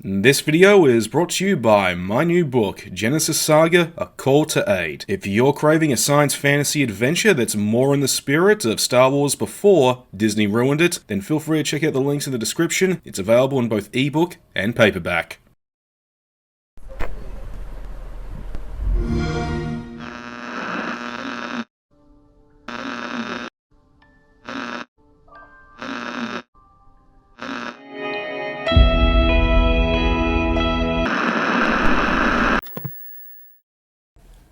This video is brought to you by my new book, Genesis Saga: A Call to Aid. If you're craving a science fantasy adventure that's more in the spirit of Star Wars before Disney ruined it, then feel free to check out the links in the description. It's available in both ebook and paperback.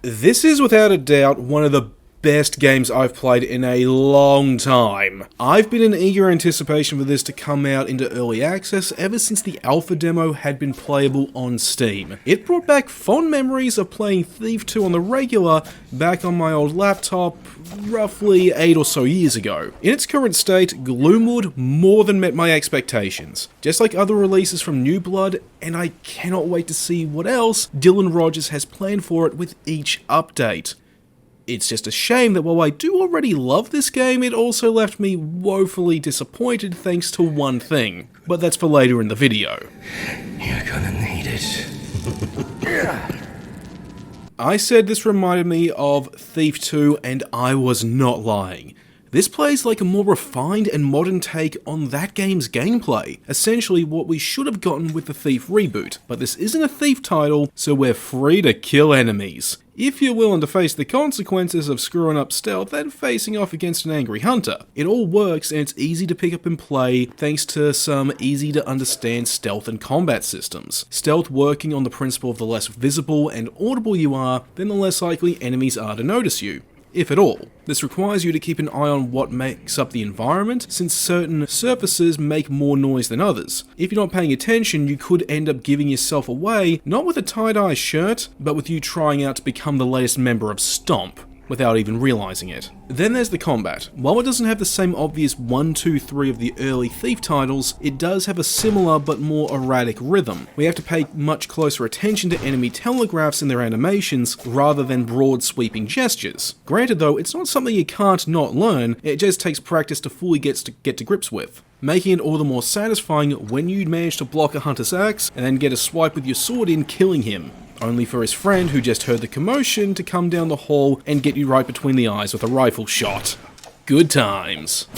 This is without a doubt one of the best games I've played in a long time. I've been in eager anticipation for this to come out into early access ever since the alpha demo had been playable on Steam. It brought back fond memories of playing Thief 2 on the regular back on my old laptop roughly 8 or so years ago. In its current state, Gloomwood more than met my expectations. Just like other releases from New Blood, and I cannot wait to see what else Dylan Rogers has planned for it with each update. It's just a shame that while I do already love this game, it also left me woefully disappointed thanks to one thing. But that's for later in the video. You're gonna need it. I said this reminded me of Thief 2, and I was not lying. This plays like a more refined and modern take on that game's gameplay, essentially what we should have gotten with the Thief reboot, but this isn't a Thief title, so we're free to kill enemies. If you're willing to face the consequences of screwing up stealth and facing off against an angry hunter. It all works and it's easy to pick up and play thanks to some easy to understand stealth and combat systems. Stealth working on the principle of the less visible and audible you are, then the less likely enemies are to notice you. If at all. This requires you to keep an eye on what makes up the environment, since certain surfaces make more noise than others. If you're not paying attention, you could end up giving yourself away, not with a tie-dye shirt, but with you trying out to become the latest member of Stomp, without even realizing it. Then there's the combat. While it doesn't have the same obvious 1, 2, 3 of the early Thief titles, it does have a similar but more erratic rhythm. We have to pay much closer attention to enemy telegraphs in their animations rather than broad sweeping gestures. Granted though, it's not something you can't not learn, it just takes practice to fully get to grips with. Making it all the more satisfying when you manage to block a hunter's axe and then get a swipe with your sword in, killing him. Only for his friend, who just heard the commotion, to come down the hall and get you right between the eyes with a rifle shot. Good times.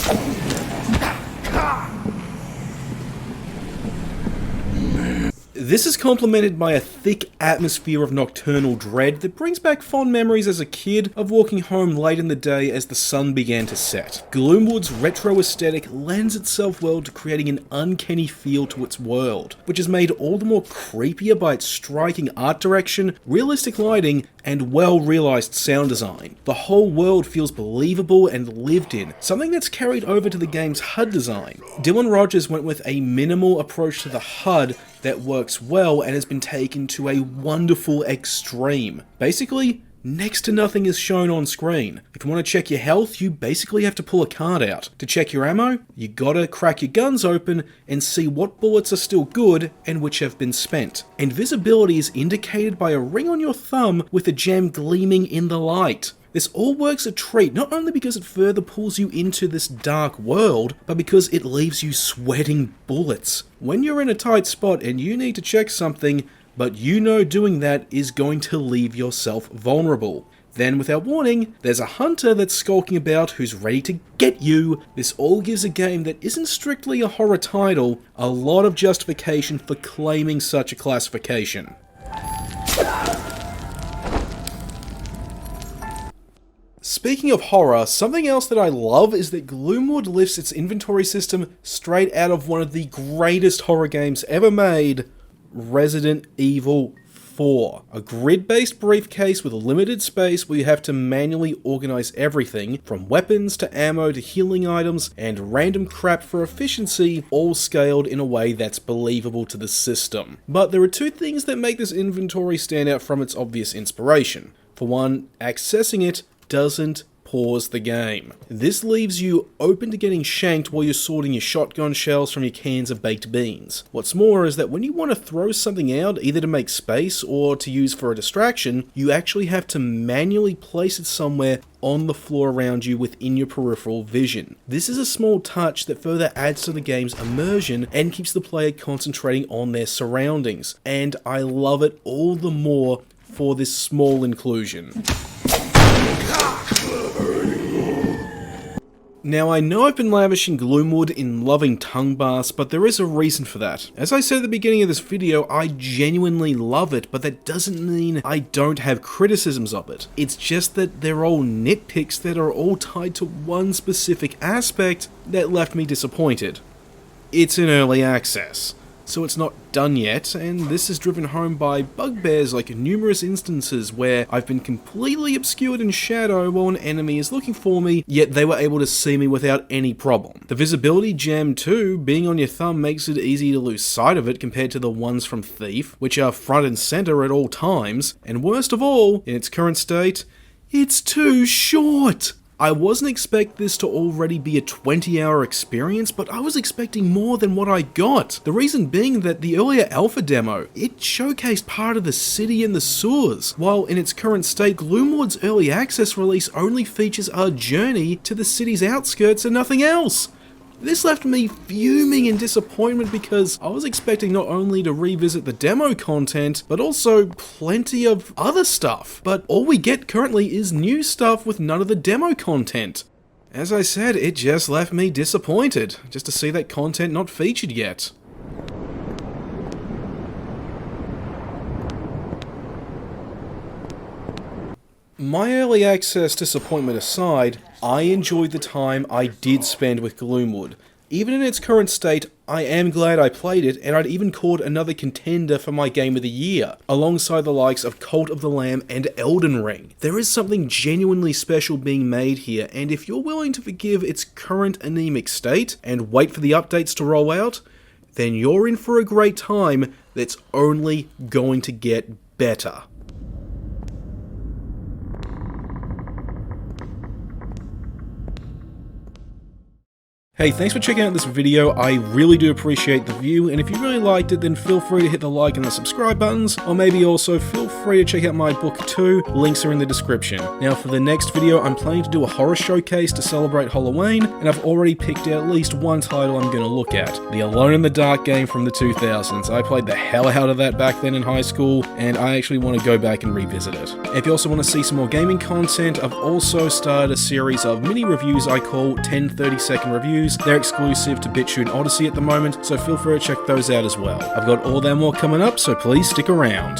This is complemented by a thick atmosphere of nocturnal dread that brings back fond memories as a kid of walking home late in the day as the sun began to set. Gloomwood's retro aesthetic lends itself well to creating an uncanny feel to its world, which is made all the more creepier by its striking art direction, realistic lighting, and well-realized sound design. The whole world feels believable and lived in, something that's carried over to the game's HUD design. Dylan Rogers went with a minimal approach to the HUD that works well and has been taken to a wonderful extreme. Basically, next to nothing is shown on screen. If you want to check your health, you basically have to pull a card out. To check your ammo, you gotta crack your guns open and see what bullets are still good and which have been spent. And visibility is indicated by a ring on your thumb with a gem gleaming in the light. This all works a treat, not only because it further pulls you into this dark world, but because it leaves you sweating bullets. When you're in a tight spot and you need to check something, but you know doing that is going to leave yourself vulnerable. Then, without warning, there's a hunter that's skulking about who's ready to get you. This all gives a game that isn't strictly a horror title a lot of justification for claiming such a classification. Speaking of horror, something else that I love is that Gloomwood lifts its inventory system straight out of one of the greatest horror games ever made, Resident Evil 4. A grid-based briefcase with a limited space where you have to manually organize everything, from weapons to ammo to healing items and random crap for efficiency, all scaled in a way that's believable to the system. But there are two things that make this inventory stand out from its obvious inspiration. For one, accessing it doesn't pause the game. This leaves you open to getting shanked while you're sorting your shotgun shells from your cans of baked beans. What's more is that when you want to throw something out, either to make space or to use for a distraction, you actually have to manually place it somewhere on the floor around you within your peripheral vision. This is a small touch that further adds to the game's immersion and keeps the player concentrating on their surroundings, and I love it all the more for this small inclusion. Now, I know I've been lavishing Gloomwood in loving tongue baths, but there is a reason for that. As I said at the beginning of this video, I genuinely love it, but that doesn't mean I don't have criticisms of it. It's just that they're all nitpicks that are all tied to one specific aspect that left me disappointed. It's in early access, so it's not done yet, and this is driven home by bugbears like numerous instances where I've been completely obscured in shadow while an enemy is looking for me, yet they were able to see me without any problem. The visibility gem too, being on your thumb, makes it easy to lose sight of it compared to the ones from Thief, which are front and center at all times, and worst of all, in its current state, it's too short! I wasn't expecting this to already be a 20-hour experience, but I was expecting more than what I got. The reason being that the earlier alpha demo, it showcased part of the city and the sewers, while in its current state, Gloomwood's early access release only features our journey to the city's outskirts and nothing else. This left me fuming in disappointment because I was expecting not only to revisit the demo content, but also plenty of other stuff. But all we get currently is new stuff with none of the demo content. As I said, it just left me disappointed, just to see that content not featured yet. My early access disappointment aside, I enjoyed the time I did spend with Gloomwood. Even in its current state, I am glad I played it, and I'd even called another contender for my game of the year, alongside the likes of Cult of the Lamb and Elden Ring. There is something genuinely special being made here, and if you're willing to forgive its current anemic state, and wait for the updates to roll out, then you're in for a great time that's only going to get better. Hey, thanks for checking out this video. I really do appreciate the view, and if you really liked it, then feel free to hit the like and the subscribe buttons, or maybe also feel free to check out my book too. Links are in the description. Now, for the next video, I'm planning to do a horror showcase to celebrate Halloween, and I've already picked out at least one title I'm going to look at. The Alone in the Dark game from the 2000s. I played the hell out of that back then in high school, and I actually want to go back and revisit it. If you also want to see some more gaming content, I've also started a series of mini reviews I call 10 30-second reviews. They're exclusive to BitChute and Odyssey at the moment, so feel free to check those out as well. I've got all that more coming up, so please stick around.